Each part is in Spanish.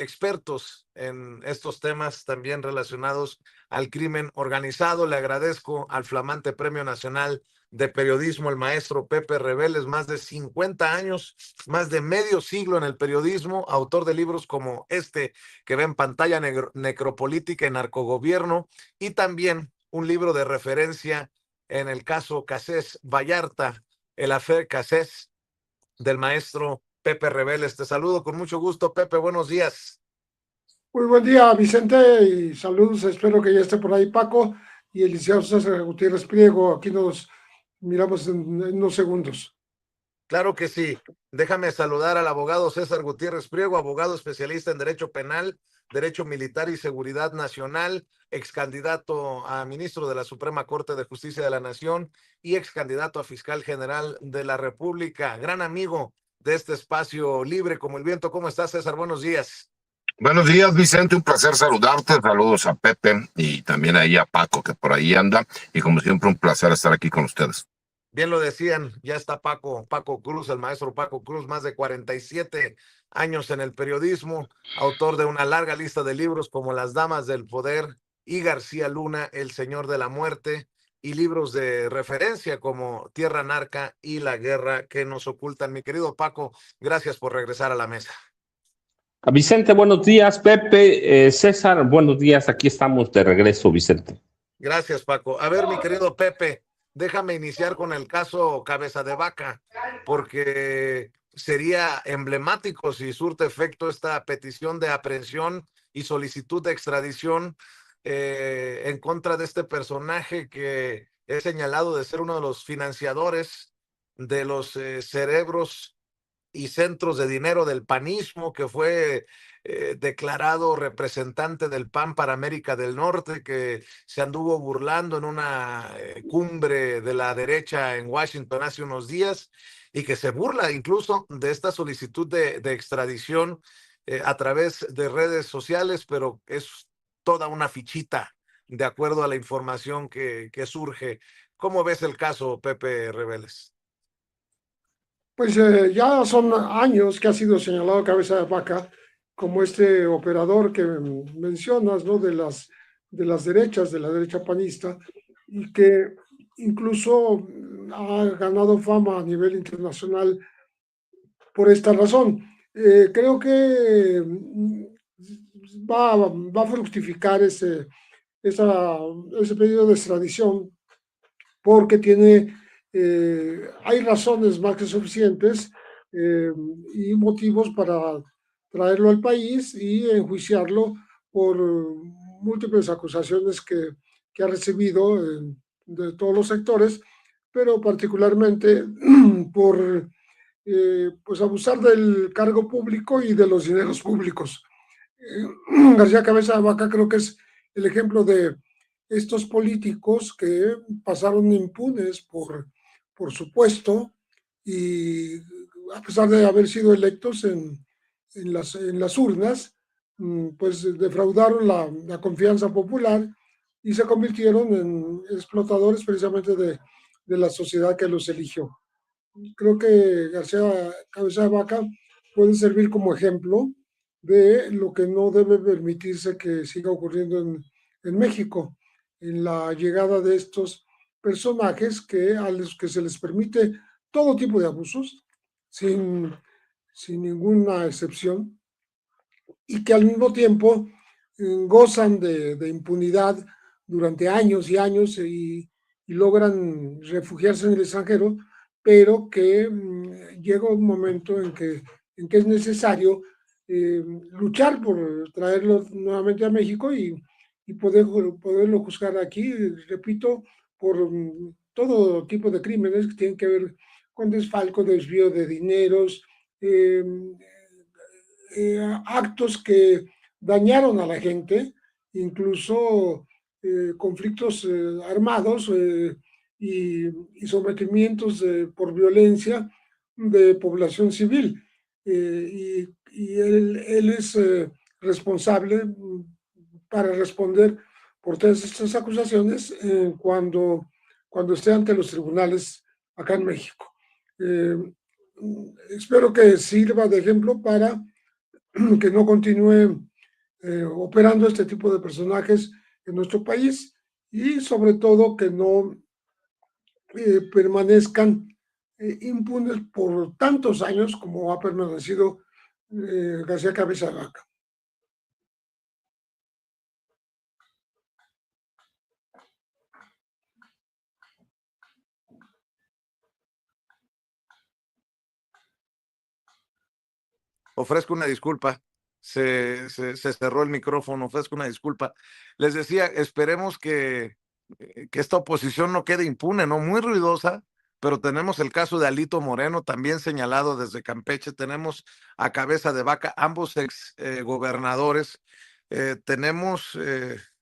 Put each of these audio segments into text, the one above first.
expertos en estos temas también relacionados al crimen organizado. Le agradezco al flamante Premio Nacional de Periodismo, el maestro Pepe Reveles, más de 50 años, más de medio siglo en el periodismo, autor de libros como este que ve en pantalla, Necropolítica y Narcogobierno, y también un libro de referencia en el caso Cassés Vallarta, el affair Cassés, del maestro Pepe Reveles. Te saludo con mucho gusto, Pepe, buenos días. Muy buen día, Vicente, y saludos. Espero que ya esté por ahí Paco y el licenciado César Gutiérrez Priego. Aquí nos miramos en unos segundos. Claro que sí. Déjame saludar al abogado César Gutiérrez Priego, abogado especialista en Derecho Penal, Derecho Militar y Seguridad Nacional, ex candidato a ministro de la Suprema Corte de Justicia de la Nación y ex candidato a fiscal general de la República. Gran amigo de este espacio libre como el viento. ¿Cómo estás, César? Buenos días. Buenos días, Vicente, un placer saludarte. Saludos a Pepe y también ahí a Paco, que por ahí anda. Y como siempre, un placer estar aquí con ustedes. Bien lo decían, ya está Paco Cruz, el maestro Paco Cruz, más de 47 años en el periodismo, autor de una larga lista de libros como Las Damas del Poder y García Luna, El Señor de la Muerte, y libros de referencia como Tierra Narca y La Guerra que nos ocultan. Mi querido Paco, gracias por regresar a la mesa. A Vicente, buenos días. Pepe, César, buenos días. Aquí estamos de regreso, Vicente. Gracias, Paco. A ver, mi querido Pepe, déjame iniciar con el caso Cabeza de Vaca, porque sería emblemático si surte efecto esta petición de aprehensión y solicitud de extradición en contra de este personaje que es señalado de ser uno de los financiadores de los cerebros y centros de dinero del panismo, que fue declarado representante del PAN para América del Norte, que se anduvo burlando en una cumbre de la derecha en Washington hace unos días, y que se burla incluso de esta solicitud de extradición a través de redes sociales, pero es toda una fichita de acuerdo a la información que surge. ¿Cómo ves el caso, Pepe Reveles? Pues ya son años que ha sido señalado Cabeza de Vaca como este operador que mencionas, ¿no? De las derechas, de la derecha panista, y que incluso ha ganado fama a nivel internacional por esta razón. Creo que va a fructificar ese pedido de extradición porque hay razones más que suficientes y motivos para traerlo al país y enjuiciarlo por múltiples acusaciones que ha recibido de todos los sectores, pero particularmente por pues abusar del cargo público y de los dineros públicos. García Cabeza de Vaca creo que es el ejemplo de estos políticos que pasaron impunes por su puesto y a pesar de haber sido electos en las urnas, pues defraudaron la confianza popular y se convirtieron en explotadores precisamente de la sociedad que los eligió. Creo que García Cabeza de Vaca puede servir como ejemplo de lo que no debe permitirse que siga ocurriendo en México, en la llegada de estos personajes a los que se les permite todo tipo de abusos, sin ninguna excepción, y que al mismo tiempo gozan de impunidad durante años y años y logran refugiarse en el extranjero, pero que llega un momento en que es necesario luchar por traerlo nuevamente a México y poderlo juzgar aquí, repito, por todo tipo de crímenes que tienen que ver con desfalco, desvío de dineros, actos que dañaron a la gente, incluso conflictos armados y sometimientos por violencia de población civil. Y él es responsable para responder por todas estas acusaciones cuando esté ante los tribunales acá en México. Espero que sirva de ejemplo para que no continúe operando este tipo de personajes en nuestro país y sobre todo que no permanezcan impunes por tantos años como ha permanecido García Cabeza de Vaca. Ofrezco una disculpa. Se cerró el micrófono, ofrezco una disculpa. Les decía, esperemos que esta oposición no quede impune, ¿no? Muy ruidosa, pero tenemos el caso de Alito Moreno, también señalado desde Campeche, tenemos a Cabeza de Vaca, ambos ex gobernadores, tenemos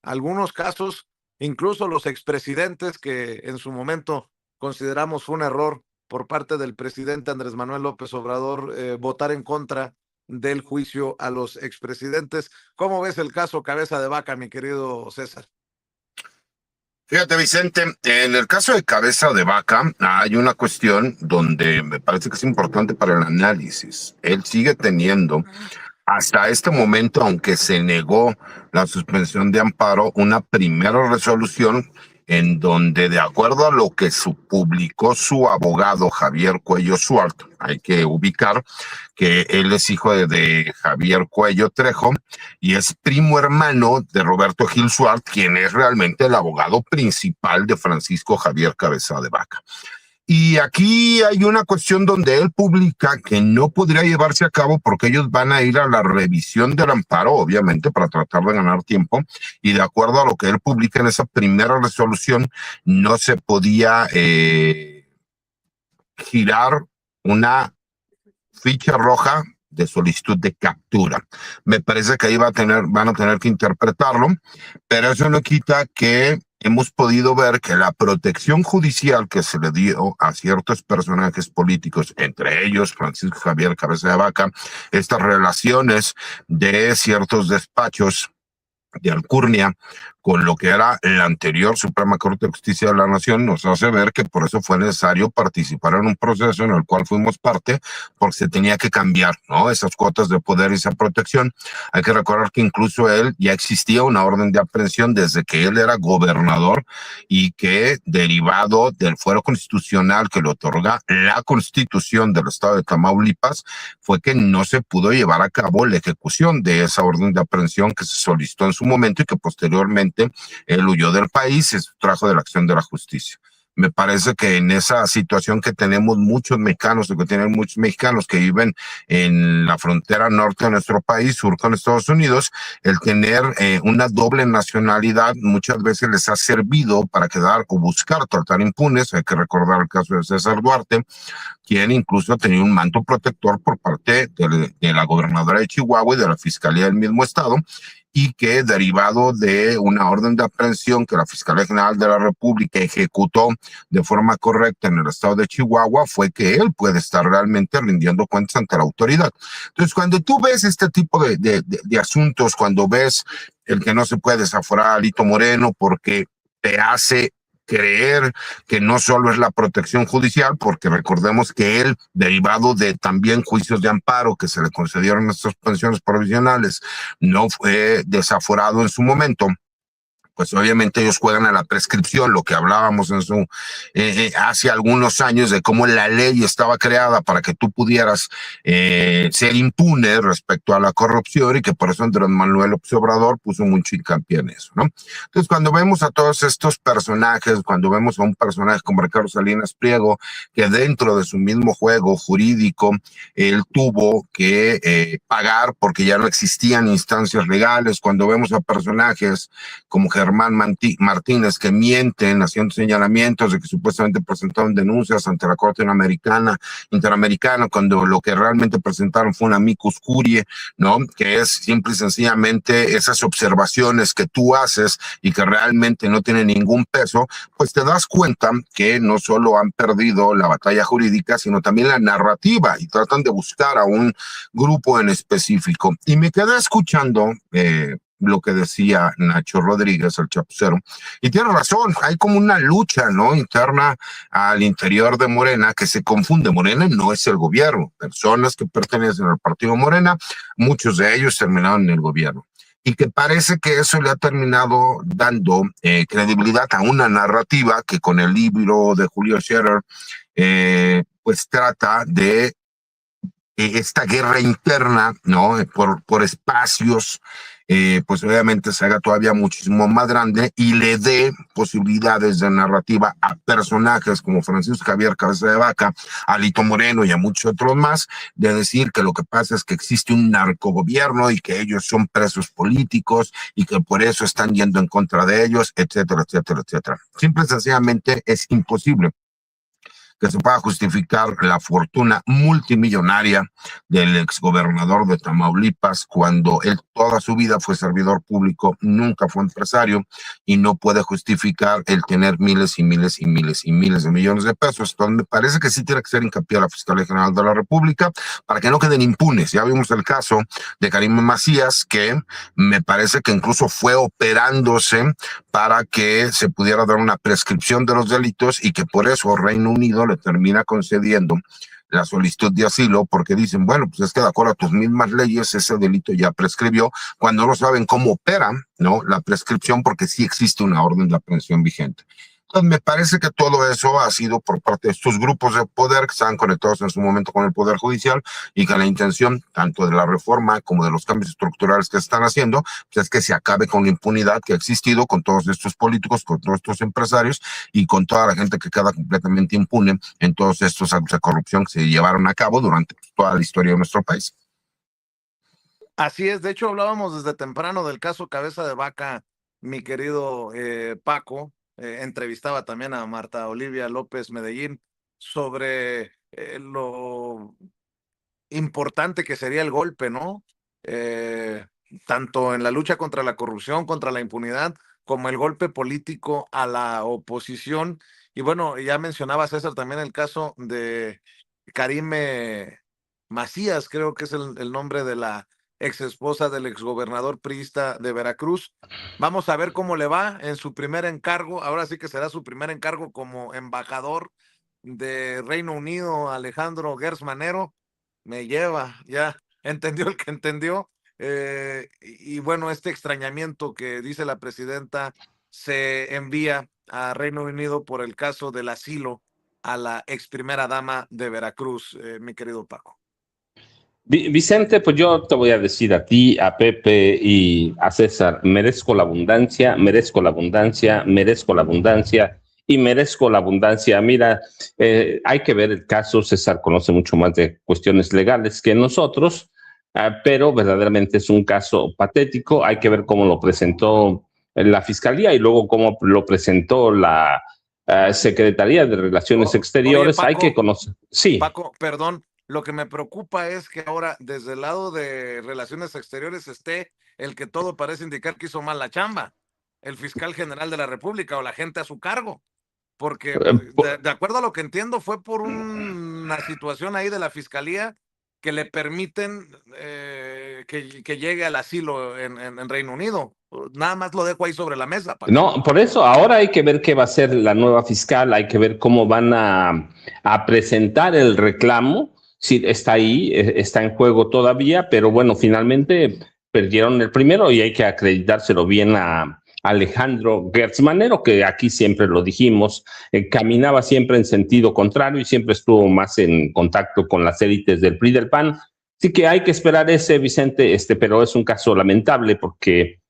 algunos casos, incluso los expresidentes que en su momento consideramos fue un error por parte del presidente Andrés Manuel López Obrador votar en contra del juicio a los expresidentes. ¿Cómo ves el caso Cabeza de Vaca, mi querido César? Fíjate, Vicente, en el caso de Cabeza de Vaca hay una cuestión donde me parece que es importante para el análisis. Él sigue teniendo hasta este momento, aunque se negó la suspensión de amparo, una primera resolución en donde, de acuerdo a lo que publicó su abogado Javier Cuello Suart, hay que ubicar que él es hijo de Javier Cuello Trejo y es primo hermano de Roberto Gil Suart, quien es realmente el abogado principal de Francisco Javier Cabeza de Vaca. Y aquí hay una cuestión donde él publica que no podría llevarse a cabo porque ellos van a ir a la revisión del amparo, obviamente, para tratar de ganar tiempo. Y de acuerdo a lo que él publica en esa primera resolución, no se podía girar una ficha roja de solicitud de captura. Me parece que ahí van a tener que interpretarlo, pero eso no quita que hemos podido ver que la protección judicial que se le dio a ciertos personajes políticos, entre ellos Francisco Javier Cabeza de Vaca, estas relaciones de ciertos despachos de alcurnia con lo que era la anterior Suprema Corte de Justicia de la Nación, nos hace ver que por eso fue necesario participar en un proceso en el cual fuimos parte, porque se tenía que cambiar, ¿no? Esas cuotas de poder y esa protección. Hay que recordar que incluso él ya existía una orden de aprehensión desde que él era gobernador y que derivado del fuero constitucional que le otorga la Constitución del Estado de Tamaulipas, fue que no se pudo llevar a cabo la ejecución de esa orden de aprehensión que se solicitó en su momento y que posteriormente él huyó del país y se trajo de la acción de la justicia. Me parece que en esa situación que tenemos muchos mexicanos, o que tienen muchos mexicanos que viven en la frontera norte de nuestro país, sur con Estados Unidos, el tener una doble nacionalidad muchas veces les ha servido para quedar o buscar tratar impunes. Hay que recordar el caso de César Duarte, quien incluso tenía un manto protector por parte de la gobernadora de Chihuahua y de la Fiscalía del mismo estado, y que derivado de una orden de aprehensión que la Fiscalía General de la República ejecutó de forma correcta en el estado de Chihuahua, fue que él puede estar realmente rindiendo cuentas ante la autoridad. Entonces, cuando tú ves este tipo de asuntos, cuando ves el que no se puede desaforar a Alito Moreno porque te hace creer que no solo es la protección judicial, porque recordemos que él, derivado de también juicios de amparo que se le concedieron estas pensiones provisionales, no fue desaforado en su momento, pues obviamente ellos juegan a la prescripción, lo que hablábamos en hace algunos años de cómo la ley estaba creada para que tú pudieras ser impune respecto a la corrupción y que por eso Andrés Manuel López Obrador puso mucho hincapié en eso, ¿no? Entonces, cuando vemos a todos estos personajes, cuando vemos a un personaje como Ricardo Salinas Pliego, que dentro de su mismo juego jurídico, él tuvo que pagar porque ya no existían instancias legales, cuando vemos a personajes como Germán Martínez que mienten haciendo señalamientos de que supuestamente presentaron denuncias ante la Corte Interamericana cuando lo que realmente presentaron fue un amicus curiae, ¿no? Que es simple y sencillamente esas observaciones que tú haces y que realmente no tienen ningún peso, pues te das cuenta que no solo han perdido la batalla jurídica, sino también la narrativa y tratan de buscar a un grupo en específico. Y me quedé escuchando lo que decía Nacho Rodríguez, el chapucero, y tiene razón, hay como una lucha, ¿no?, interna al interior de Morena, que se confunde. Morena no es el gobierno, personas que pertenecen al partido Morena, muchos de ellos terminaron en el gobierno, y que parece que eso le ha terminado dando credibilidad a una narrativa que con el libro de Julio Scherer pues trata de esta guerra interna, ¿no?, por espacios, pues obviamente se haga todavía muchísimo más grande y le dé posibilidades de narrativa a personajes como Francisco Javier Cabeza de Vaca, Alito Moreno y a muchos otros más, de decir que lo que pasa es que existe un narcogobierno y que ellos son presos políticos y que por eso están yendo en contra de ellos, etcétera, etcétera, etcétera. Simple y sencillamente es imposible que se pueda justificar la fortuna multimillonaria del exgobernador de Tamaulipas cuando él toda su vida fue servidor público, nunca fue empresario, y no puede justificar el tener miles y miles y miles y miles de millones de pesos. Entonces me parece que sí tiene que ser hincapié a la Fiscalía General de la República para que no queden impunes. Ya vimos el caso de Karim Macías, que me parece que incluso fue operándose para que se pudiera dar una prescripción de los delitos y que por eso Reino Unido le termina concediendo la solicitud de asilo, porque dicen, bueno, pues es que de acuerdo a tus mismas leyes ese delito ya prescribió, cuando no saben cómo opera, ¿no?, la prescripción, porque sí existe una orden de aprehensión vigente. Entonces me parece que todo eso ha sido por parte de estos grupos de poder que estaban conectados en su momento con el Poder Judicial, y que la intención tanto de la reforma como de los cambios estructurales que se están haciendo, pues es que se acabe con la impunidad que ha existido con todos estos políticos, con todos estos empresarios y con toda la gente que queda completamente impune en todos estos actos de corrupción que se llevaron a cabo durante toda la historia de nuestro país. Así es, de hecho hablábamos desde temprano del caso Cabeza de Vaca, mi querido Paco. Entrevistaba también a Marta Olivia López Medellín sobre lo importante que sería el golpe, ¿no? Tanto en la lucha contra la corrupción, contra la impunidad, como el golpe político a la oposición. Y bueno, ya mencionaba César también el caso de Karime Macías, creo que es el nombre de la ex esposa del exgobernador priista de Veracruz. Vamos a ver cómo le va en su primer encargo. Ahora sí que será su primer encargo como embajador de Reino Unido, Alejandro Gertz Manero. Me lleva, ya entendió el que entendió. Y bueno, este extrañamiento que dice la presidenta se envía a Reino Unido por el caso del asilo a la ex primera dama de Veracruz, mi querido Paco. Vicente, pues yo te voy a decir a ti, a Pepe y a César, merezco la abundancia, merezco la abundancia, merezco la abundancia y merezco la abundancia. Mira, hay que ver el caso. César conoce mucho más de cuestiones legales que nosotros, pero verdaderamente es un caso patético. Hay que ver cómo lo presentó la Fiscalía y luego cómo lo presentó la Secretaría de Relaciones Exteriores. Oye, Paco, hay que conocer. Sí. Paco, perdón. Lo que me preocupa es que ahora desde el lado de Relaciones Exteriores esté el que todo parece indicar que hizo mal la chamba, el fiscal general de la República o la gente a su cargo, porque de acuerdo a lo que entiendo fue por una situación ahí de la fiscalía que le permiten que llegue al asilo en Reino Unido. Nada más lo dejo ahí sobre la mesa, Paco. No, por eso ahora hay que ver qué va a hacer la nueva fiscal, hay que ver cómo van a presentar el reclamo. Sí, está ahí, está en juego todavía, pero bueno, finalmente perdieron el primero y hay que acreditárselo bien a Alejandro Gertz Manero, que aquí siempre lo dijimos, caminaba siempre en sentido contrario y siempre estuvo más en contacto con las élites del PRI del PAN. Así que hay que esperar ese, Vicente, pero es un caso lamentable porque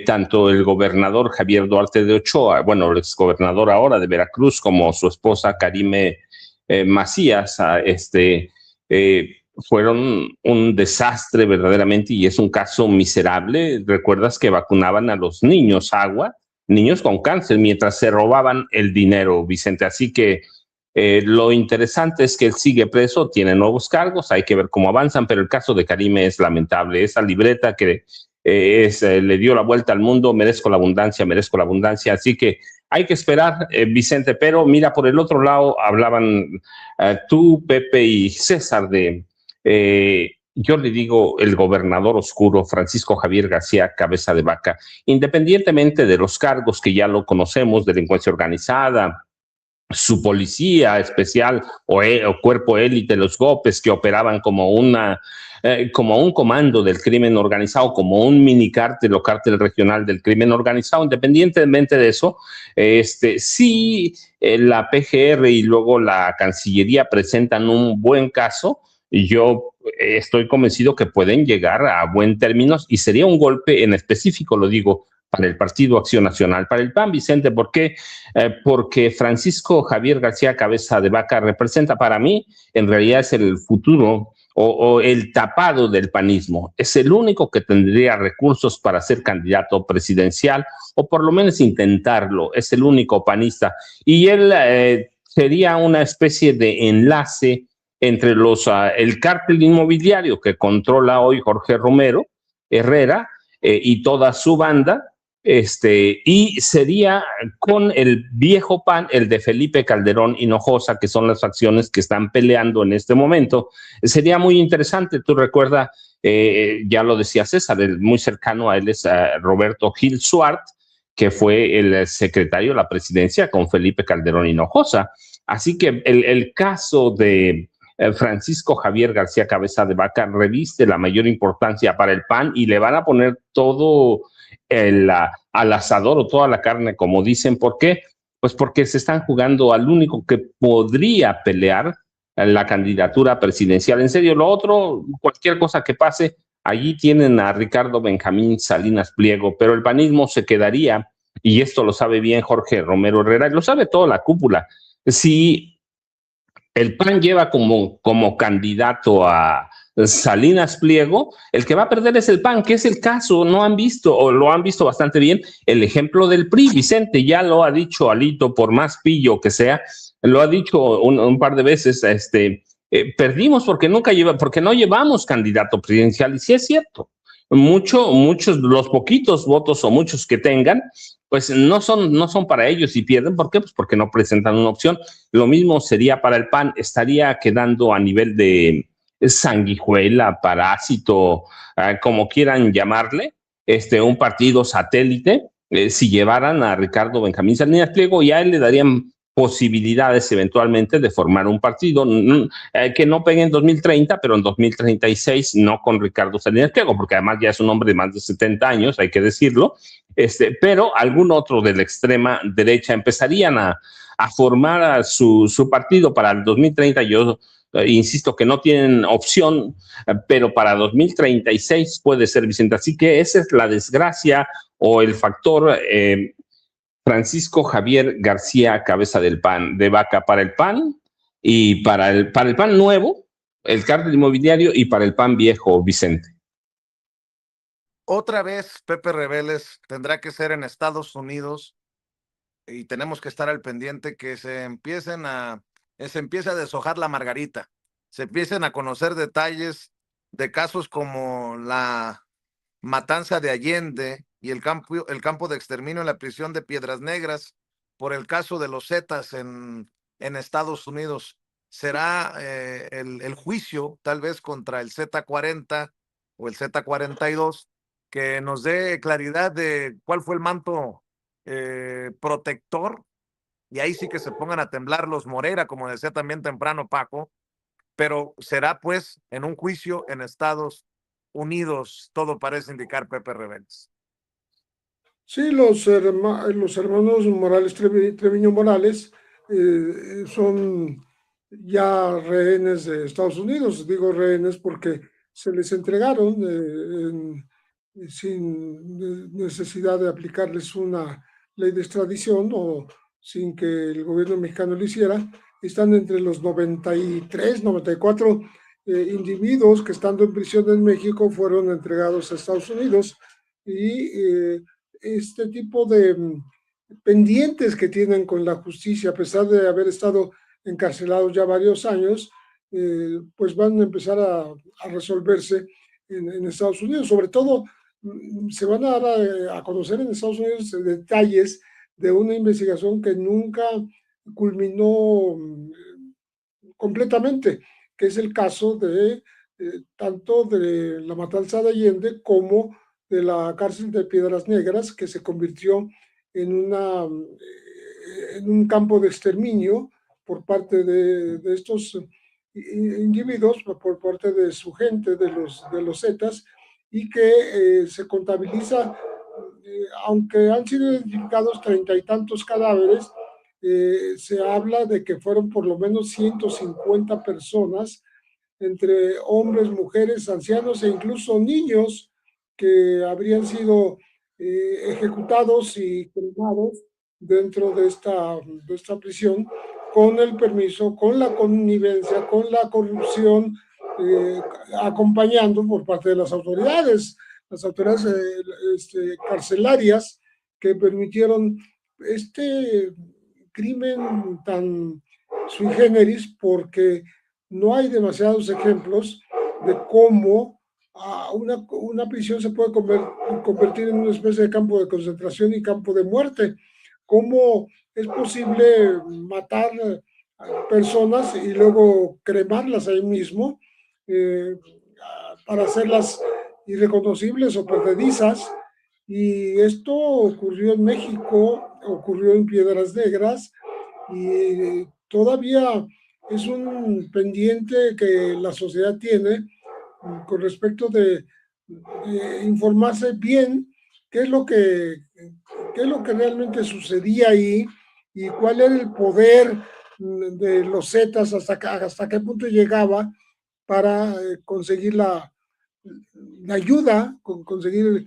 tanto el gobernador Javier Duarte de Ochoa, bueno, el exgobernador ahora de Veracruz, como su esposa Karime Macías, fueron un desastre verdaderamente y es un caso miserable. Recuerdas que vacunaban a los niños niños con cáncer, mientras se robaban el dinero, Vicente. Así que lo interesante es que él sigue preso, tiene nuevos cargos, hay que ver cómo avanzan, pero el caso de Karime es lamentable. Esa libreta que le dio la vuelta al mundo, merezco la abundancia, así que hay que esperar, Vicente, pero mira, por el otro lado hablaban tú, Pepe y César yo le digo el gobernador oscuro Francisco Javier García Cabeza de Vaca, independientemente de los cargos que ya lo conocemos, delincuencia organizada, su policía especial o cuerpo élite, los GOPES, que operaban como un comando del crimen organizado, como un mini cártel o cártel regional del crimen organizado. Independientemente de eso, sí, la PGR y luego la Cancillería presentan un buen caso, y yo estoy convencido que pueden llegar a buen términos, y sería un golpe en específico, lo digo, para el Partido Acción Nacional, para el PAN, Vicente. ¿Por qué? Porque Francisco Javier García Cabeza de Vaca representa para mí, en realidad es el futuro o el tapado del panismo. Es el único que tendría recursos para ser candidato presidencial, o por lo menos intentarlo. Es el único panista. Y él sería una especie de enlace entre el cártel inmobiliario que controla hoy Jorge Romero Herrera y toda su banda, y sería con el viejo PAN, el de Felipe Calderón Hinojosa, que son las facciones que están peleando en este momento. Sería muy interesante. Tú recuerdas, ya lo decía César, el muy cercano a él es Roberto Gil Suart, que fue el secretario de la presidencia con Felipe Calderón Hinojosa. Así que el caso de Francisco Javier García Cabeza de Vaca reviste la mayor importancia para el PAN, y le van a poner todo al asador o toda la carne, como dicen. ¿Por qué? Pues porque se están jugando al único que podría pelear la candidatura presidencial. En serio, lo otro, cualquier cosa que pase, allí tienen a Ricardo Benjamín Salinas Pliego, pero el panismo se quedaría, y esto lo sabe bien Jorge Romero Herrera, y lo sabe toda la cúpula. Si el PAN lleva como candidato a Salinas Pliego, el que va a perder es el PAN, que es el caso. No han visto, o lo han visto bastante bien, el ejemplo del PRI. Vicente ya lo ha dicho Alito, por más pillo que sea, lo ha dicho un par de veces, perdimos porque no llevamos candidato presidencial. Y sí es cierto, muchos, los poquitos votos o muchos que tengan, pues no son para ellos, y pierden. ¿Por qué? Pues porque no presentan una opción. Lo mismo sería para el PAN, estaría quedando a nivel de sanguijuela, parásito, como quieran llamarle, un partido satélite, si llevaran a Ricardo Benjamín Salinas Pliego, y a él le darían posibilidades eventualmente de formar un partido que no pegue en 2030, pero en 2036 no con Ricardo Salinas Pliego, porque además ya es un hombre de más de 70 años, hay que decirlo, pero algún otro de la extrema derecha empezarían a formar su partido para el 2030. Yo insisto que no tienen opción, pero para 2036 puede ser, Vicente. Así que esa es la desgracia o el factor Francisco Javier García Cabeza de Vaca para el PAN, y para el PAN nuevo, el cártel inmobiliario, y para el PAN viejo, Vicente. Otra vez, Pepe Rebeles, tendrá que ser en Estados Unidos, y tenemos que estar al pendiente que se empiece a deshojar la margarita, se empiecen a conocer detalles de casos como la matanza de Allende y el campo de exterminio en la prisión de Piedras Negras, por el caso de los Zetas en Estados Unidos. Será el juicio tal vez contra el Z40 o el Z42 que nos dé claridad de cuál fue el manto protector, y ahí sí que se pongan a temblar los Moreira, como decía también temprano Paco, pero será pues en un juicio en Estados Unidos, todo parece indicar, Pepe Rebeles. Sí, los hermanos Morales, Treviño Morales, son ya rehenes de Estados Unidos. Digo rehenes porque se les entregaron sin necesidad de aplicarles una ley de extradición, o sin que el gobierno mexicano lo hiciera. Están entre los 93, 94 individuos que, estando en prisión en México, fueron entregados a Estados Unidos, y este tipo de pendientes que tienen con la justicia, a pesar de haber estado encarcelados ya varios años, pues van a empezar a resolverse en Estados Unidos. Sobre todo, se van a dar a conocer en Estados Unidos detalles de una investigación que nunca culminó completamente, que es el caso de tanto de la matanza de Allende como de la cárcel de Piedras Negras, que se convirtió en un campo de exterminio por parte de estos individuos, por parte de su gente, de los Zetas, y que se contabiliza, aunque han sido identificados 30 y tantos cadáveres, se habla de que fueron por lo menos 150 personas, entre hombres, mujeres, ancianos e incluso niños, que habrían sido ejecutados y quemados dentro de esta prisión, con el permiso, con la connivencia, con la corrupción, acompañando por parte de las autoridades carcelarias, que permitieron este crimen tan sui generis, porque no hay demasiados ejemplos de cómo una prisión se puede convertir en una especie de campo de concentración y campo de muerte. ¿Cómo es posible matar personas y luego cremarlas ahí mismo para hacerlas irreconocibles o perdedizas? Y esto ocurrió en México, ocurrió en Piedras Negras, y todavía es un pendiente que la sociedad tiene con respecto de informarse bien qué es lo que realmente sucedía ahí y cuál era el poder de los Zetas, hasta qué punto llegaba para conseguir la ayuda, conseguir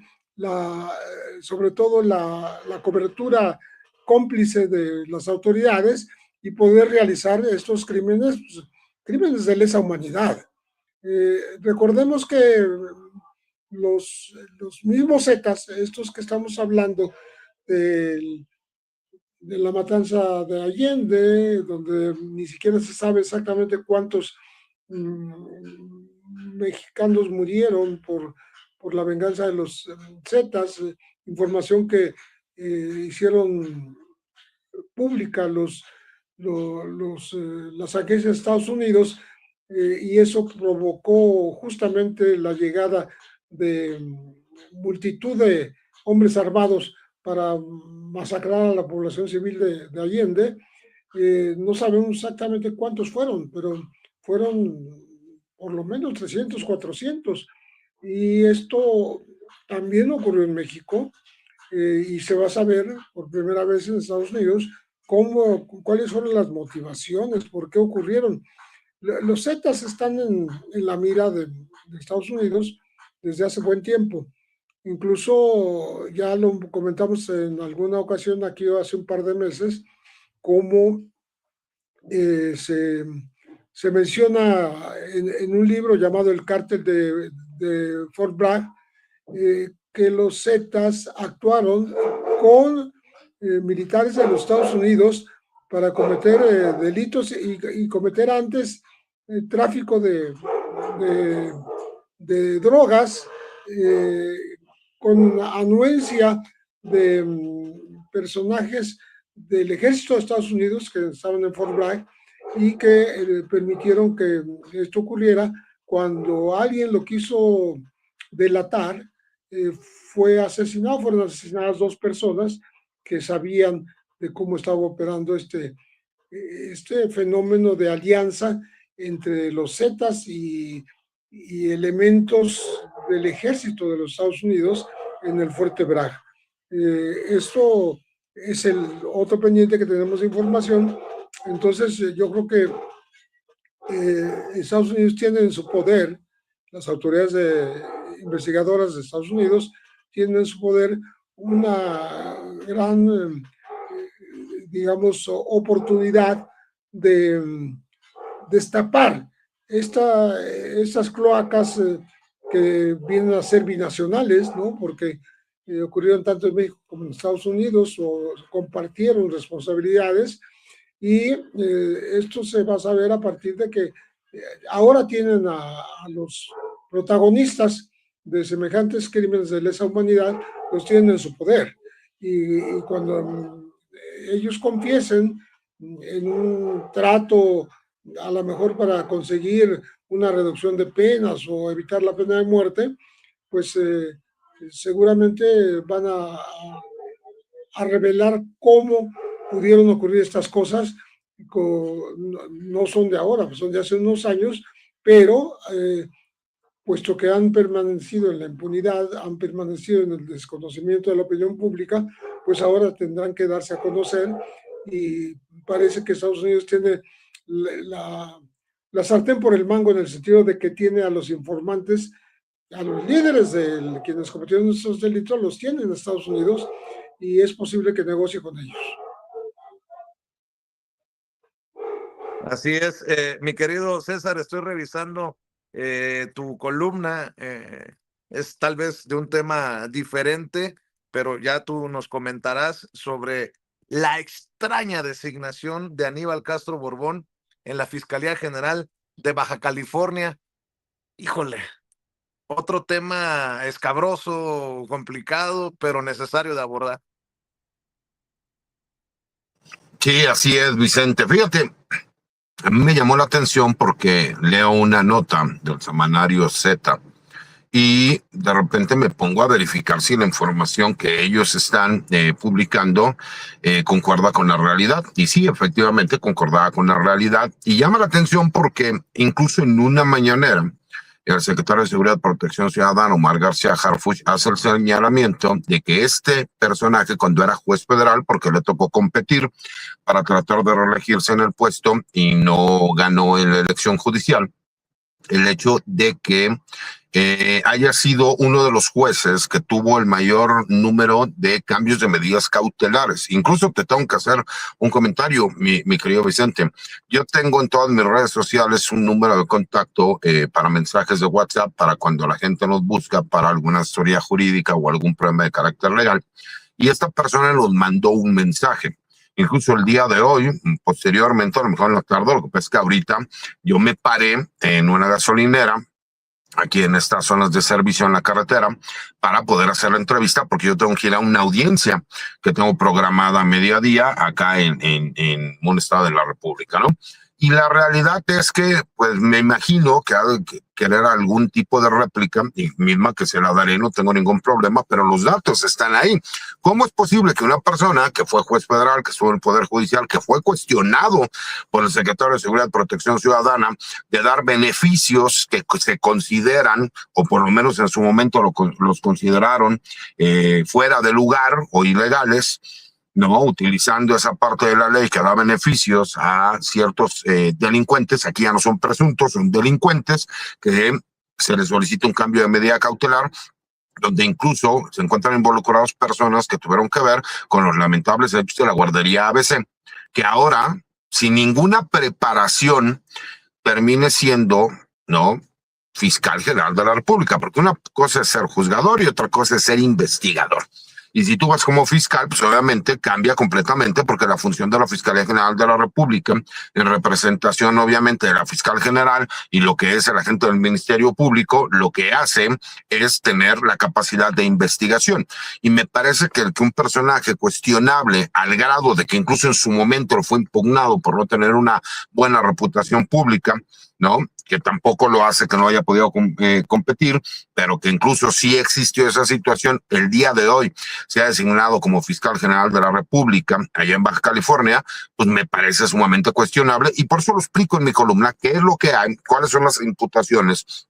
sobre todo la cobertura cómplice de las autoridades, y poder realizar estos crímenes, pues, crímenes de lesa humanidad. Recordemos que los mismos Zetas, estos que estamos hablando de la matanza de Allende, donde ni siquiera se sabe exactamente cuántos mexicanos murieron por la venganza de los Zetas, información que hicieron pública las agencias de Estados Unidos, y eso provocó justamente la llegada de multitud de hombres armados para masacrar a la población civil de Allende. No sabemos exactamente cuántos fueron, pero fueron por lo menos 300, 400. Y esto también ocurrió en México, y se va a saber por primera vez en Estados Unidos cuáles fueron las motivaciones, por qué ocurrieron. Los Zetas están en la mira de Estados Unidos desde hace buen tiempo. Incluso ya lo comentamos en alguna ocasión aquí hace un par de meses, cómo se menciona en un libro llamado El Cártel de Fort Bragg, que los Zetas actuaron con militares de los Estados Unidos para cometer delitos y cometer antes tráfico de drogas, con anuencia de personajes del ejército de Estados Unidos que estaban en Fort Bragg, y que permitieron que esto ocurriera. Cuando alguien lo quiso delatar, fueron asesinadas 2 personas que sabían de cómo estaba operando este fenómeno de alianza entre los Zetas y elementos del ejército de los Estados Unidos en el Fuerte Bragg. Esto es el otro pendiente que tenemos de información. Entonces, yo creo que Estados Unidos tiene en su poder, las autoridades investigadoras de Estados Unidos tienen en su poder una gran, digamos, oportunidad de destapar estas cloacas que vienen a ser binacionales, ¿no? Porque ocurrieron tanto en México como en Estados Unidos, o compartieron responsabilidades, y esto se va a saber a partir de que ahora tienen a los protagonistas de semejantes crímenes de lesa humanidad, los tienen en su poder, y cuando ellos confiesen en un trato a lo mejor para conseguir una reducción de penas o evitar la pena de muerte, pues seguramente van a revelar cómo pudieron ocurrir estas cosas. No son de ahora, son de hace unos años, pero puesto que han permanecido en la impunidad, han permanecido en el desconocimiento de la opinión pública, pues ahora tendrán que darse a conocer, y parece que Estados Unidos tiene la sartén por el mango, en el sentido de que tiene a los informantes, a los líderes de quienes cometieron esos delitos, los tiene en Estados Unidos, y es posible que negocie con ellos. Así es, mi querido César, estoy revisando tu columna, es tal vez de un tema diferente, pero ya tú nos comentarás sobre la extraña designación de Aníbal Castro Borbón en la Fiscalía General de Baja California. Híjole, otro tema escabroso, complicado, pero necesario de abordar. Sí, así es, Vicente. Fíjate, a mí me llamó la atención porque leo una nota del semanario Z y de repente me pongo a verificar si la información que ellos están publicando concuerda con la realidad. Y sí, efectivamente concordaba con la realidad. Y llama la atención porque incluso en una mañanera, el secretario de Seguridad y Protección Ciudadana, Omar García Harfuch, hace el señalamiento de que este personaje, cuando era juez federal, porque le tocó competir para tratar de reelegirse en el puesto y no ganó en la elección judicial, el hecho de que haya sido uno de los jueces que tuvo el mayor número de cambios de medidas cautelares. Incluso te tengo que hacer un comentario, mi querido Vicente. Yo tengo en todas mis redes sociales un número de contacto para mensajes de WhatsApp, para cuando la gente nos busca para alguna historia jurídica o algún problema de carácter legal. Y esta persona nos mandó un mensaje. Incluso el día de hoy, posteriormente, a lo mejor en la tarde, lo que pasa es que ahorita yo me paré en una gasolinera aquí en estas zonas de servicio en la carretera para poder hacer la entrevista, porque yo tengo que ir a una audiencia que tengo programada a mediodía acá en un estado de la República, ¿no? Y la realidad es que, pues me imagino que ha de querer algún tipo de réplica, y misma que se la daré, no tengo ningún problema, pero los datos están ahí. ¿Cómo es posible que una persona que fue juez federal, que estuvo en el Poder Judicial, que fue cuestionado por el secretario de Seguridad y Protección Ciudadana de dar beneficios que se consideran, o por lo menos en su momento los consideraron fuera de lugar o ilegales, no utilizando esa parte de la ley que da beneficios a ciertos delincuentes? Aquí ya no son presuntos, son delincuentes, que se les solicita un cambio de medida cautelar, donde incluso se encuentran involucrados personas que tuvieron que ver con los lamentables hechos de la guardería ABC, que ahora, sin ninguna preparación, termine siendo, ¿no?, fiscal general de la República, porque una cosa es ser juzgador y otra cosa es ser investigador. Y si tú vas como fiscal, pues obviamente cambia completamente, porque la función de la Fiscalía General de la República, en representación obviamente de la fiscal general y lo que es el agente del Ministerio Público, lo que hace es tener la capacidad de investigación. Y me parece que un personaje cuestionable al grado de que incluso en su momento lo fue impugnado por no tener una buena reputación pública, ¿no?, que tampoco lo hace que no haya podido competir, pero que incluso sí existió esa situación, el día de hoy se ha designado como fiscal general de la República allá en Baja California, pues me parece sumamente cuestionable, y por eso lo explico en mi columna, qué es lo que hay, cuáles son las imputaciones,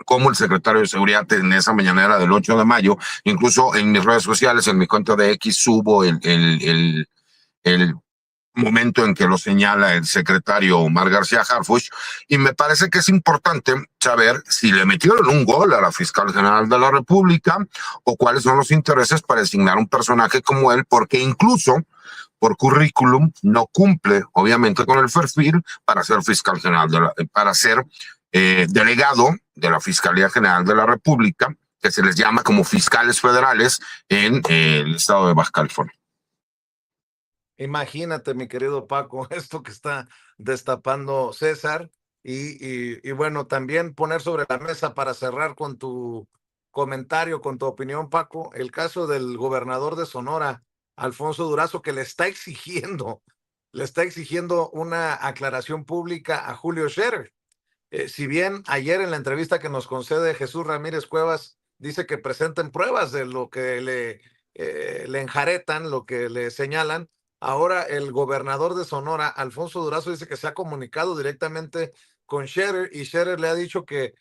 como el secretario de Seguridad en esa mañanera del 8 de mayo, incluso en mis redes sociales, en mi cuenta de X, subo el momento en que lo señala el secretario Omar García Harfuch, y me parece que es importante saber si le metieron un gol a la fiscal general de la República o cuáles son los intereses para designar un personaje como él, porque incluso por currículum no cumple obviamente con el perfil para ser fiscal general para ser delegado de la Fiscalía General de la República, que se les llama como fiscales federales en el estado de Baja California. Imagínate, mi querido Paco, esto que está destapando César, y bueno, también poner sobre la mesa para cerrar con tu comentario, con tu opinión, Paco, el caso del gobernador de Sonora, Alfonso Durazo, que le está exigiendo le está exigiendo una aclaración pública a Julio Scherer. Si bien ayer en la entrevista que nos concede Jesús Ramírez Cuevas dice que presenten pruebas de lo que le enjaretan, lo que le señalan, ahora el gobernador de Sonora, Alfonso Durazo, dice que se ha comunicado directamente con Scherer y Scherer le ha dicho que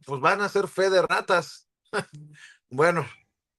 pues van a ser fe de ratas. Bueno,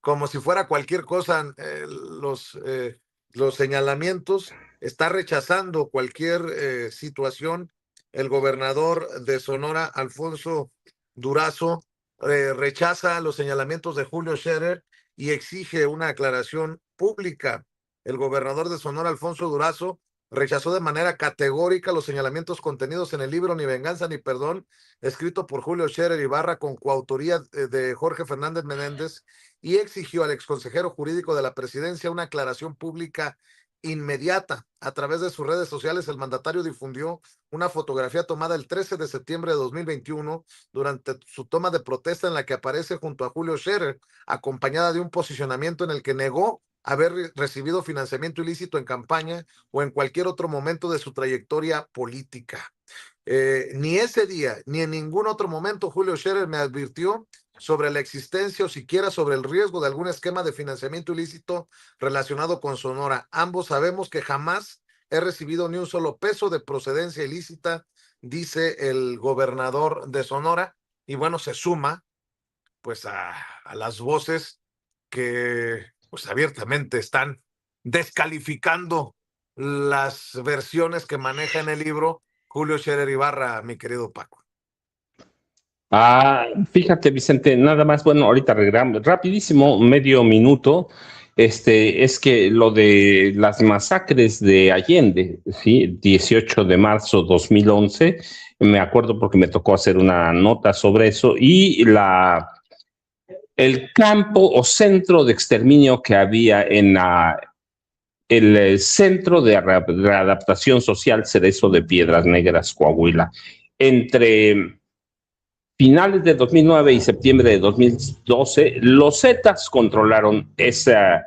como si fuera cualquier cosa, los señalamientos, está rechazando cualquier situación. El gobernador de Sonora, Alfonso Durazo, rechaza los señalamientos de Julio Scherer y exige una aclaración pública. El gobernador de Sonora, Alfonso Durazo, rechazó de manera categórica los señalamientos contenidos en el libro Ni Venganza ni Perdón, escrito por Julio Scherer Ibarra con coautoría de Jorge Fernández Menéndez, y exigió al exconsejero jurídico de la presidencia una aclaración pública inmediata. A través de sus redes sociales, el mandatario difundió una fotografía tomada el 13 de septiembre de 2021 durante su toma de protesta en la que aparece junto a Julio Scherer, acompañada de un posicionamiento en el que negó haber recibido financiamiento ilícito en campaña o en cualquier otro momento de su trayectoria política. Ni ese día, ni en ningún otro momento Julio Scherer me advirtió sobre la existencia o siquiera sobre el riesgo de algún esquema de financiamiento ilícito relacionado con Sonora. Ambos sabemos que jamás he recibido ni un solo peso de procedencia ilícita, dice el gobernador de Sonora, y bueno, se suma pues a las voces que pues abiertamente están descalificando las versiones que maneja en el libro Julio Scherer Ibarra, mi querido Paco. Fíjate, Vicente, nada más, bueno, ahorita regresamos, rapidísimo, medio minuto, es que lo de las masacres de Allende, ¿sí? 18 de marzo 2011, me acuerdo porque me tocó hacer una nota sobre eso, y el campo o centro de exterminio que había en el Centro de Readaptación Social Cerezo de Piedras Negras, Coahuila, entre finales de 2009 y septiembre de 2012, los Zetas controlaron esa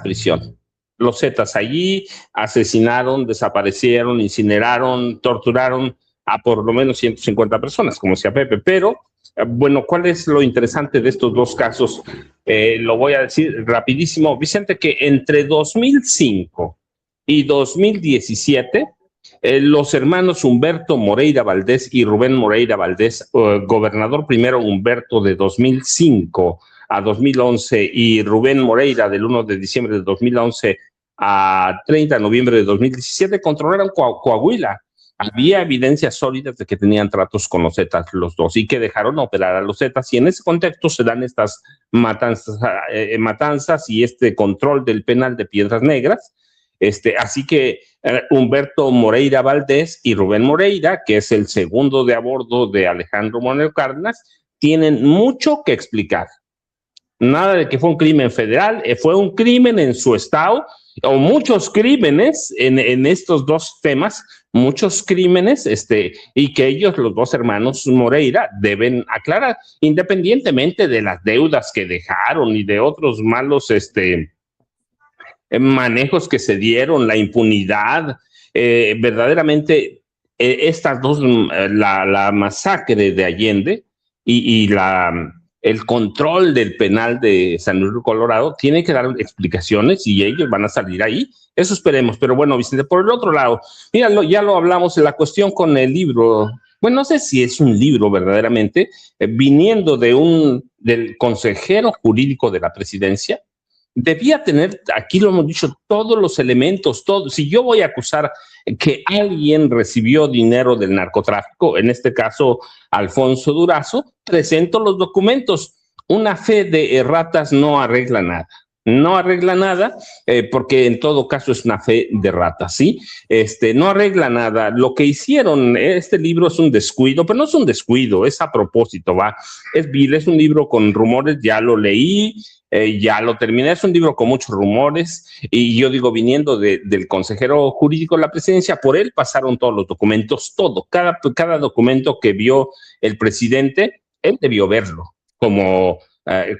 prisión. Los Zetas allí asesinaron, desaparecieron, incineraron, torturaron a por lo menos 150 personas, como decía Pepe. Pero, bueno, ¿cuál es lo interesante de estos dos casos? Lo voy a decir rapidísimo, Vicente, que entre 2005 y 2017, los hermanos Humberto Moreira Valdés y Rubén Moreira Valdés, gobernador primero Humberto de 2005 a 2011 y Rubén Moreira del 1 de diciembre de 2011 a 30 de noviembre de 2017, controlaron Coahuila. Había evidencias sólidas de que tenían tratos con los Zetas los dos y que dejaron operar a los Zetas, y en ese contexto se dan estas matanzas y este control del penal de Piedras Negras. Así que Humberto Moreira Valdés y Rubén Moreira, que es el segundo de a bordo de Alejandro Moreno Cárdenas, tienen mucho que explicar. Nada de que fue un crimen federal, fue un crimen en su estado, o muchos crímenes en estos dos temas, muchos crímenes, y que ellos, los dos hermanos Moreira, deben aclarar, independientemente de las deudas que dejaron y de otros malos manejos que se dieron, la impunidad, verdaderamente estas dos, la masacre de Allende y el control del penal de San Luis Colorado, tiene que dar explicaciones y ellos van a salir ahí. Eso esperemos. Pero bueno, Vicente, por el otro lado, mira, ya lo hablamos en la cuestión con el libro. Bueno, no sé si es un libro verdaderamente, viniendo del consejero jurídico de la presidencia, debía tener, aquí lo hemos dicho, todos los elementos, todo. Si yo voy a acusar que alguien recibió dinero del narcotráfico, en este caso Alfonso Durazo, presento los documentos. Una fe de erratas no arregla nada. No arregla nada, porque en todo caso es una fe de ratas, ¿sí? No arregla nada. Lo que hicieron, este libro es un descuido, pero no es un descuido, es a propósito, ¿va? Es vil, es un libro con rumores, ya lo leí, ya lo terminé, es un libro con muchos rumores, y yo digo, viniendo del consejero jurídico de la presidencia, por él pasaron todos los documentos, todo, cada documento que vio el presidente, él debió verlo, como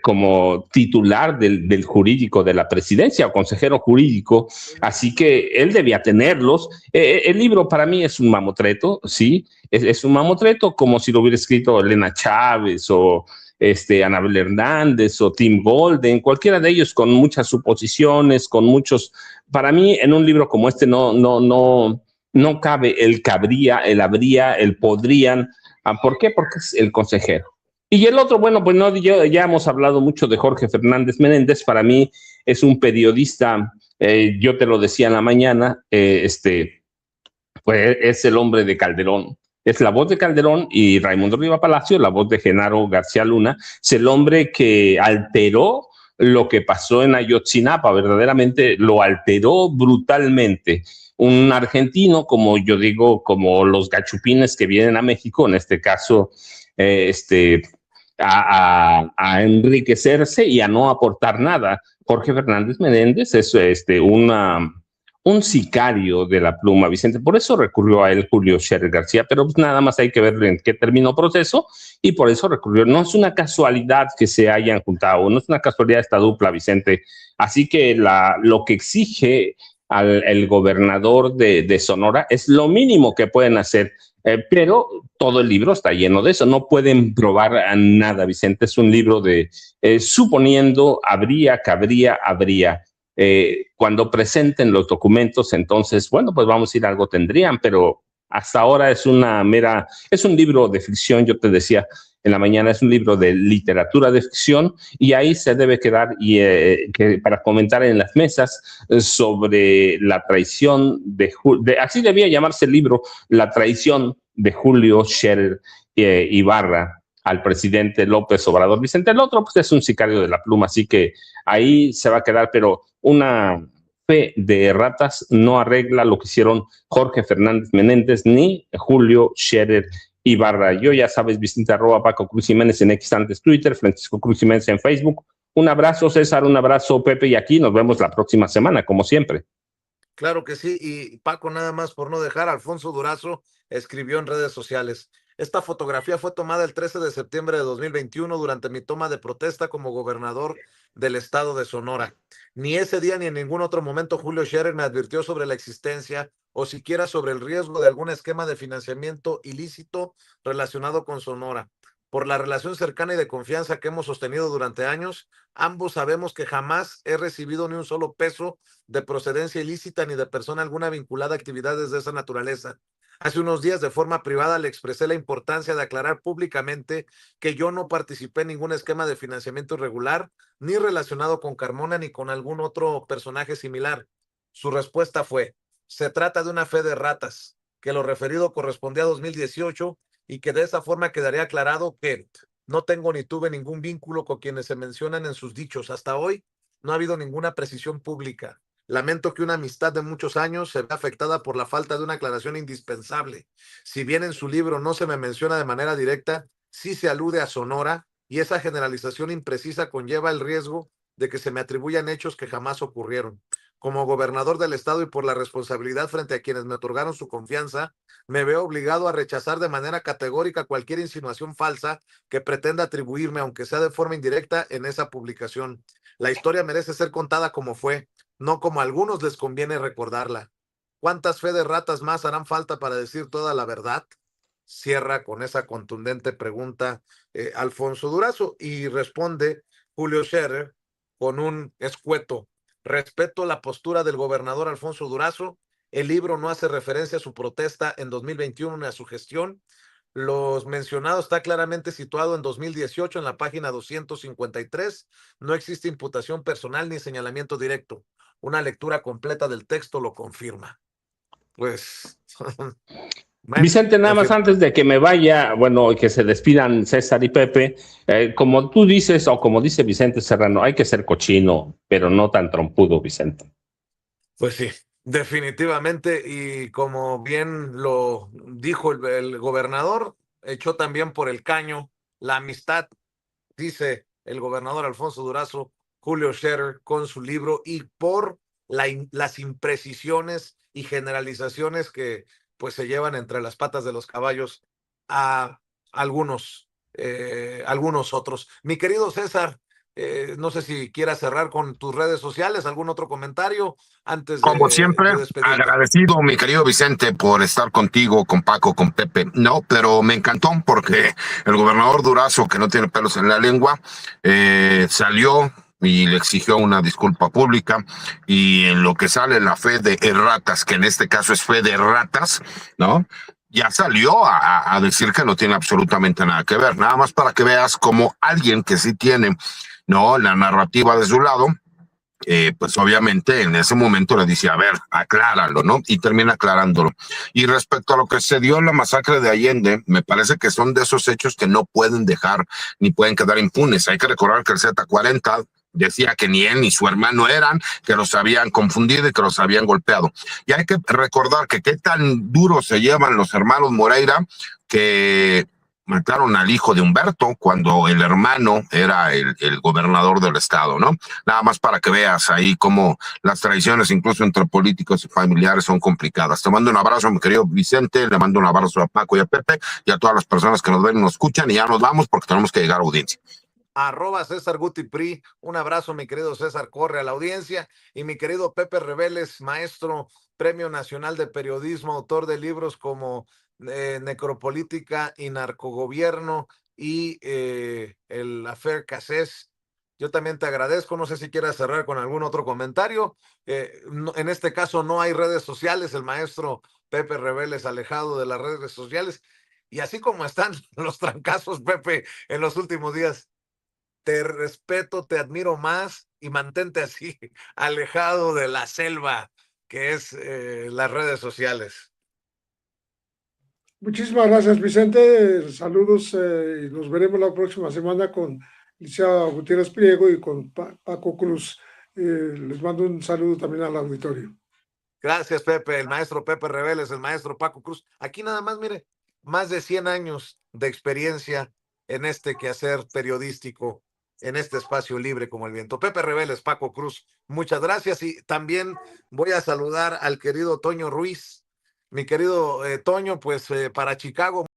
como titular del jurídico de la presidencia o consejero jurídico, así que él debía tenerlos. El libro para mí es un mamotreto, sí, es un mamotreto como si lo hubiera escrito Elena Chávez o Anabel Hernández o Tim Golden, cualquiera de ellos con muchas suposiciones, con muchos. Para mí, en un libro como este no cabe el cabría, el habría, el podrían. ¿Por qué? Porque es el consejero. Y el otro, bueno, pues no, ya hemos hablado mucho de Jorge Fernández Menéndez. Para mí es un periodista, yo te lo decía en la mañana, pues es el hombre de Calderón. Es la voz de Calderón y Raimundo Riva Palacio, la voz de Genaro García Luna. Es el hombre que alteró lo que pasó en Ayotzinapa, verdaderamente lo alteró brutalmente. Un argentino, como yo digo, como los gachupines que vienen a México, en este caso, a enriquecerse y a no aportar nada. Jorge Fernández Menéndez es un sicario de la pluma, Vicente. Por eso recurrió a él Julio Scherer García, pero pues nada más hay que ver en qué terminó proceso y por eso recurrió. No es una casualidad que se hayan juntado, no es una casualidad esta dupla, Vicente. Así que lo que exige el gobernador de Sonora es lo mínimo que pueden hacer. Pero todo el libro está lleno de eso. No pueden probar a nada, Vicente. Es un libro de suponiendo, habría, cabría, habría. Cuando presenten los documentos, entonces, bueno, pues vamos a ir, algo tendrían, pero hasta ahora es un libro de ficción, yo te decía en la mañana, es un libro de literatura de ficción y ahí se debe quedar para comentar en las mesas sobre la traición así debía llamarse el libro, la traición de Julio Scherer Ibarra al presidente López Obrador. Vicente, el otro pues es un sicario de la pluma, así que ahí se va a quedar, pero una fe de ratas no arregla lo que hicieron Jorge Fernández Menéndez ni Julio Scherer Ibarra. Yo ya sabes, Vicente @ Paco Cruz Jiménez en X antes Twitter, Francisco Cruz Jiménez en Facebook. Un abrazo, César, un abrazo, Pepe, y aquí nos vemos la próxima semana, como siempre. Claro que sí, y Paco, nada más por no dejar, Alfonso Durazo escribió en redes sociales: esta fotografía fue tomada el 13 de septiembre de 2021 durante mi toma de protesta como gobernador del estado de Sonora. Ni ese día ni en ningún otro momento Julio Scherer me advirtió sobre la existencia o siquiera sobre el riesgo de algún esquema de financiamiento ilícito relacionado con Sonora. Por la relación cercana y de confianza que hemos sostenido durante años, ambos sabemos que jamás he recibido ni un solo peso de procedencia ilícita ni de persona alguna vinculada a actividades de esa naturaleza. Hace unos días, de forma privada, le expresé la importancia de aclarar públicamente que yo no participé en ningún esquema de financiamiento irregular, ni relacionado con Carmona ni con algún otro personaje similar. Su respuesta fue: se trata de una fe de ratas, que lo referido correspondía a 2018 y que de esa forma quedaría aclarado que no tengo ni tuve ningún vínculo con quienes se mencionan en sus dichos. Hasta hoy no ha habido ninguna precisión pública. Lamento que una amistad de muchos años se vea afectada por la falta de una aclaración indispensable. Si bien en su libro no se me menciona de manera directa, sí se alude a Sonora y esa generalización imprecisa conlleva el riesgo de que se me atribuyan hechos que jamás ocurrieron. Como gobernador del estado y por la responsabilidad frente a quienes me otorgaron su confianza, me veo obligado a rechazar de manera categórica cualquier insinuación falsa que pretenda atribuirme, aunque sea de forma indirecta, en esa publicación. La historia merece ser contada como fue, no como a algunos les conviene recordarla. ¿Cuántas fe de ratas más harán falta para decir toda la verdad? Cierra con esa contundente pregunta Alfonso Durazo y responde Julio Scherer con un escueto: respeto la postura del gobernador Alfonso Durazo. El libro no hace referencia a su protesta en 2021 ni a su gestión. Los mencionados está claramente situado en 2018 en la página 253. No existe imputación personal ni señalamiento directo. Una lectura completa del texto lo confirma. Pues, bueno, Vicente, nada más antes de que me vaya, bueno, que se despidan César y Pepe, como tú dices, o como dice Vicente Serrano, hay que ser cochino, pero no tan trompudo, Vicente. Pues sí, definitivamente, y como bien lo dijo el gobernador, echó también por el caño la amistad, dice el gobernador Alfonso Durazo, Julio Scherer con su libro, y por las imprecisiones y generalizaciones que pues se llevan entre las patas de los caballos a algunos algunos otros. Mi querido César, no sé si quieras cerrar con tus redes sociales, algún otro comentario antes Como siempre, de despedirte. agradecido, mi querido Vicente, por estar contigo, con Paco, con Pepe. No, pero me encantó porque el gobernador Durazo, que no tiene pelos en la lengua, salió y le exigió una disculpa pública, y en lo que sale la fe de erratas, que en este caso es fe de ratas, ¿no? Ya salió a decir que no tiene absolutamente nada que ver, nada más para que veas como alguien que sí tiene, ¿no?, la narrativa de su lado, pues obviamente en ese momento le dice, a ver, acláralo, ¿no? Y termina aclarándolo. Y respecto a lo que se dio en la masacre de Allende, me parece que son de esos hechos que no pueden dejar ni pueden quedar impunes. Hay que recordar que el Z40 decía que ni él ni su hermano eran, que los habían confundido y que los habían golpeado. Y hay que recordar que qué tan duro se llevan los hermanos Moreira, que mataron al hijo de Humberto cuando el hermano era el gobernador del estado, ¿no? Nada más para que veas ahí cómo las traiciones, incluso entre políticos y familiares, son complicadas. Te mando un abrazo, mi querido Vicente, le mando un abrazo a Paco y a Pepe y a todas las personas que nos ven y nos escuchan, y ya nos vamos porque tenemos que llegar a audiencia. @César Guti Pri, un abrazo, mi querido César, corre a la audiencia. Y mi querido Pepe Reveles, maestro, Premio Nacional de Periodismo, autor de libros como Necropolítica y Narcogobierno y el Affair Cassés. Yo también te agradezco, no sé si quieras cerrar con algún otro comentario. En este caso no hay redes sociales, el maestro Pepe Reveles alejado de las redes sociales. Y así como están los trancazos, Pepe, en los últimos días, te respeto, te admiro más y mantente así, alejado de la selva que es las redes sociales. Muchísimas gracias, Vicente. Saludos y nos veremos la próxima semana con Licenciada Gutiérrez Pliego y con Paco Cruz. Les mando un saludo también al auditorio. Gracias, Pepe, el maestro Pepe Reveles, el maestro Paco Cruz. Aquí nada más, mire, más de 100 años de experiencia en este quehacer periodístico, en este espacio libre como el viento. Pepe Reveles, Paco Cruz, muchas gracias. Y también voy a saludar al querido Toño Ruiz. Mi querido Toño, pues para Chicago.